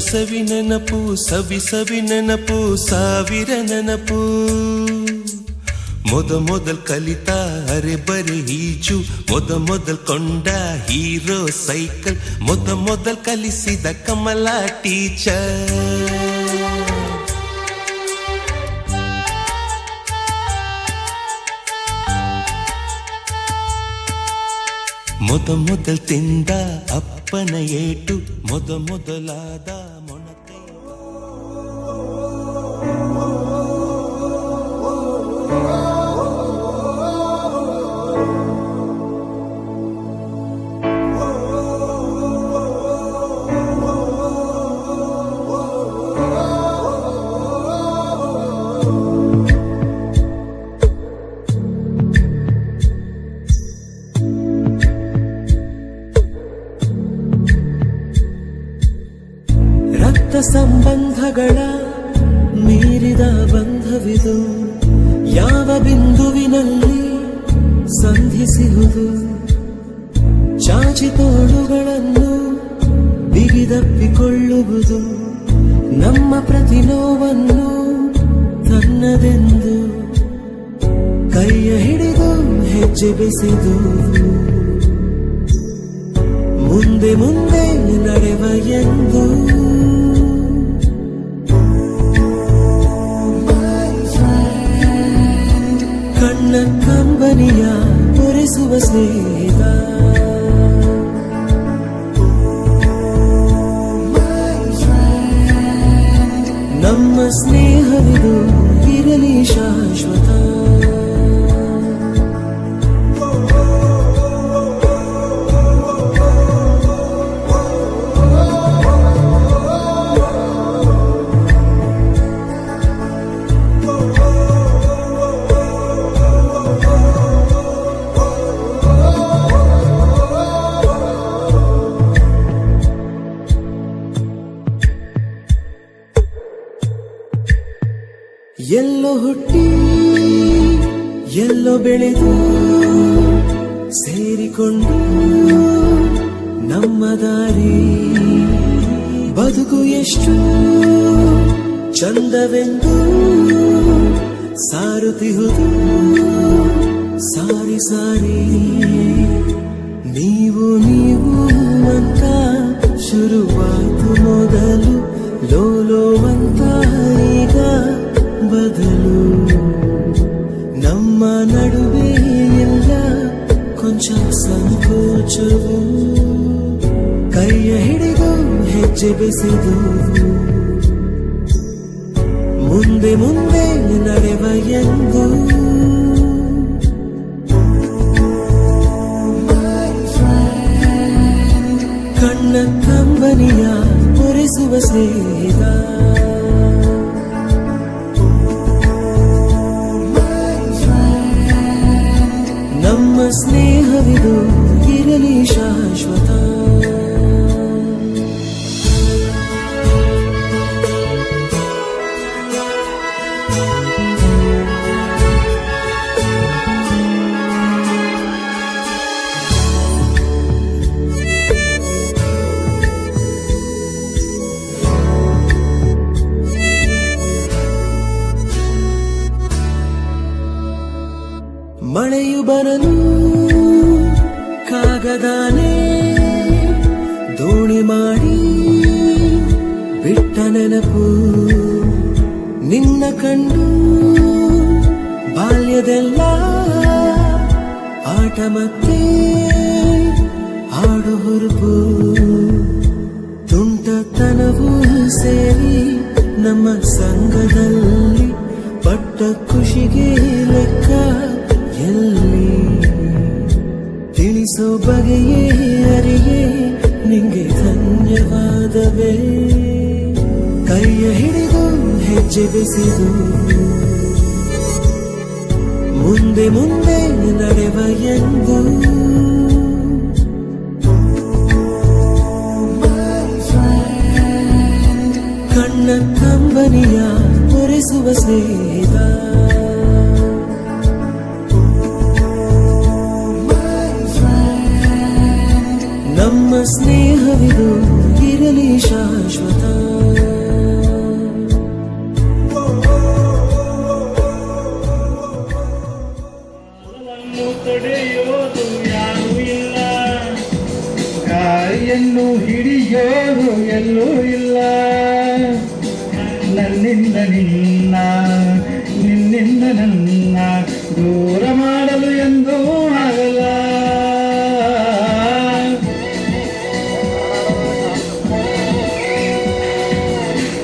ಸವಿ ನೆನಪು ಸವಿ ನೆನಪು ಸಾವಿರ ನೆನಪು ಮೊದಲ್ ಕಲಿತ ಅರೆ ಈಜು ಮೊದಲ್ ಕೊಂಡ ಹೀರೋ ಸೈಕಲ್ ಮೊದಲ್ ಕಲಿಸಿದ ಕಮಲ ಟೀಚರ್ ಮೊದಲ್ ತಿಂದ ಅಪ್ಪನ ಏಟು ಮೊದಲಾದ ಮೊಣಕೈ ಸಂಬಂಧಗಳ ಮೀರಿದ ಬಂಧವಿದು ಯಾವ ಬಿಂದುವಿನಲ್ಲಿ ಸಂಧಿಸುವುದು ಚಾಚಿ ತೋಳುಗಳನ್ನು ಬಿಗಿದಪ್ಪಿಕೊಳ್ಳುವುದು ನಮ್ಮ ಪ್ರತಿ ನೋವನ್ನು ತನ್ನದೆಂದು ಕೈಯ ಹಿಡಿದು ಹೆಜ್ಜೆ ಬೆಸೆದು ಮುಂದೆ ನಡೆವ ಎಂದು ಕಣ್ಣ ಕಂಬನಿಯ ತೋರಿಸುವ ಸ್ನೇಹಿತ ನಮ್ಮ ಸ್ನೇಹವಿದು ಇರಲಿ ಶಾಶ್ವತ ಎಲ್ಲೋ ಹುಟ್ಟಿ ಎಲ್ಲೋ ಬೆಳೆದು ಸೇರಿಕೊಂಡು ನಮ್ಮ ದಾರಿ ಬದುಕು ಎಷ್ಟು ಚಂದವೆಂದು ಸಾರುತ್ತಿಹುದು ಸಾರಿ ಸಾರಿ ನೀವು ಅಂತ ಶುರುವಾತು ಮೊದಲು ಲೋಲೋ ಅಂತ ಈಗ ಬದಲು ನಮ್ಮ ನಡುವೆ ಎಲ್ಲ ಕೊಂಚ ಸಂಕೋಚವು ಕೈಯ ಹಿಡಿದು ಹೆಜ್ಜೆ ಬೆಸೆದು ಮುಂದೆ ಮುಂದೆ ನಡೆವ ಎಂದು ಕಣ್ಣ ಕಂಬನಿಯ ಒರೆಸುವ ಸ್ನೇಹಿತ ನಮ್ಮ ಸ್ನೇಹವಿದು ಇರಲಿ ಶಾಶ್ವತ. ಮಳೆಯು ಬರಲು ಕಾಗದಾನೆ ದೋಣಿ ಮಾಡಿ ಬಿಟ್ಟ ನೆನಪು ನಿನ್ನ ಕಂಡು ಬಾಲ್ಯದೆಲ್ಲ ಆಟ ಮತ್ತೆ ಆಡು ಹುರುಪು ತುಂಟತನವೂ ಸೇರಿ ನಮ್ಮ ಸಂಘದಲ್ಲಿ ಪಟ್ಟ ಖುಷಿಗೆ ಲೆಕ್ಕ ಎಲ್ಲಿ ತಿಳಿಸೋ ಬಗೆಯೇ ಅರಿಯೇ ನಿಂಗೆ ಧನ್ಯವಾದವೇ. ಕೈಯ ಹಿಡಿದು ಹೆಜ್ಜೆ ಬೆಸೆದು ಮುಂದೆ ಮುಂದೆ ನಡೆವ ಎಂದು ಕಣ್ಣ ಕಂಬನಿಯ ಒರೆಸುವ ಸ್ನೇಹಿತ ನಮ್ಮ ಸ್ನೇಹವಿದು ಇರಲಿ ಶಾಶ್ವತ. ತಡೆಯೋದು ಯಾರೂ ಇಲ್ಲ, ಗಾಳಿಯನ್ನು ಹಿಡಿಯೋದು ಎಲ್ಲೂ ಇಲ್ಲ. ನನ್ನಿಂದ ನಿನ್ನ ನಿನ್ನಿಂದ ನನ್ನ ದೂರ ಮಾಡಲು ಎಂದೂ ಆಗಲ್ಲ.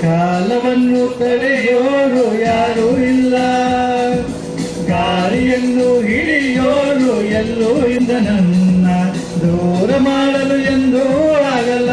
ಕಾಲವನ್ನು ತಡೆಯೋರು ಯಾರೂ ಇಲ್ಲ, ಗಾಳಿಯನ್ನು ಹಿಡಿಯೋರು ಎಲ್ಲೂ ಇಂದ ನನ್ನ ದೂರ ಮಾಡಲು ಎಂದೂ ಆಗಲ್ಲ.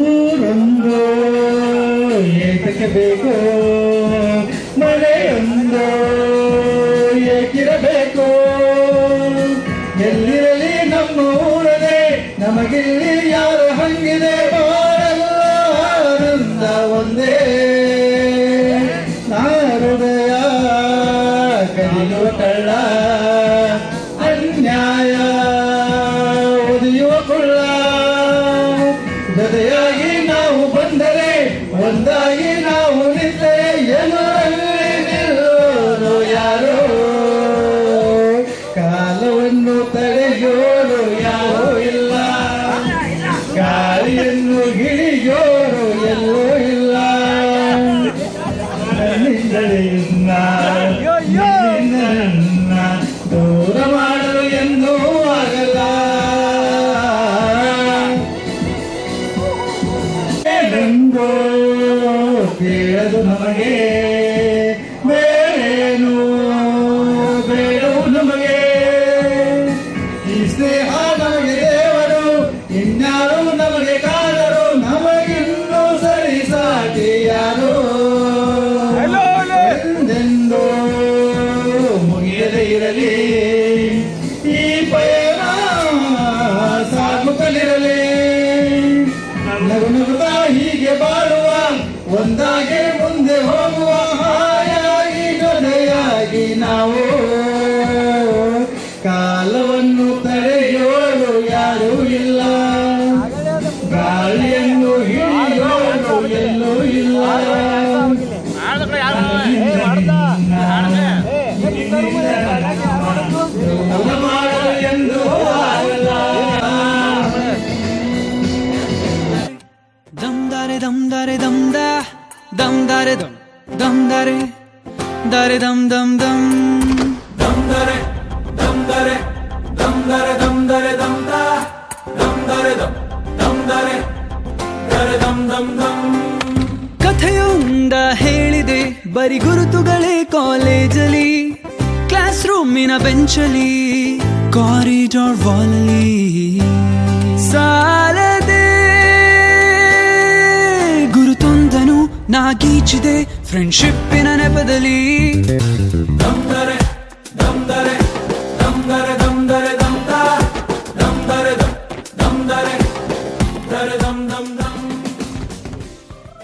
ಊರೊಂದು ಏತಕ್ಕೆ ಬೇಕು, ಮನೆಯೊಂದು ಏಕಿರಬೇಕು. ಎಲ್ಲಿರಲಿ ನಮ್ಮ ಊರದೆ ನಮಗಿಲ್ಲಿ ಯಾರು ಹಂಗಿದೆ, ಮಾಡಲು ಆನಂದ ಒಂದೇ. ಹೃದಯ ಕಲಿಯುವ ಕಳ್ಳ, ಅನ್ಯಾಯ ಒದೆಯುವ ಕುಳ್ಳ. ಜೊತೆಯಾಗಿ ನಾವು ಬಂದರೆ, ಒಂದಾಗಿ ನಾವು ನಿಂತರೆ, ಎಲ್ಲರಲ್ಲಿ ನಿಲ್ಲೋರು ಯಾರೋ. ಕಾಲವನ್ನು ತಡೆಯೋರು ಯಾರೂ ಇಲ್ಲ, ಗಾಳಿಯನ್ನು ಹಿಡಿಯೋರು ಎಲ್ಲೂ ಇಲ್ಲ. ನನ್ನಿಂದಲಿಲ್ಲ ನನ್ನ ದೂರ ಮಾಡಲು ಎಂದೂ ಆಗಲ್ಲ. ಎಂದು ಕೇಳದು ನಮಗೆ ಬೇರೇನು ಬೇಡವು ನಮಗೆ. ಈ ಸ್ನೇಹ ನಮಗೆ ದೇವರು, ಇನ್ಯಾರು ನಮಗೆ ಕಾಣರು, ನಮಗಿನ್ನೂ ಸರಿ ಸಾಟಿ ಯಾರು. ಎಂದೆಂದು ಕಥೆಯೊಂದ ಹೇಳಿದೆ ಬರಿ ಗುರುತುಗಳೇ ಕಾಲೇಜಲ್ಲಿ, ಕ್ಲಾಸ್ ರೂಮಿನ ಬೆಂಚಲಿ, ಕಾರಿಡಾರ್ ವಾಲಲ್ಲಿ ಸಾಲದೆ ಗುರುತೊಂದನು ನಾಗೀಚಿದೆ ಫ್ರೆಂಡ್ಶಿಪ್ಪಿನ ನೆಪದಲ್ಲಿ. ದಮ್ದರೆ ದಮ್ದರೆ ದಮ್ದರೆ ದಮ್ದರೆ ದಮ್ದ ದಮ್ದರೆ ದಮ್ ದಮ್ದರೆ ದರೆ ದಮ್ ದಮ್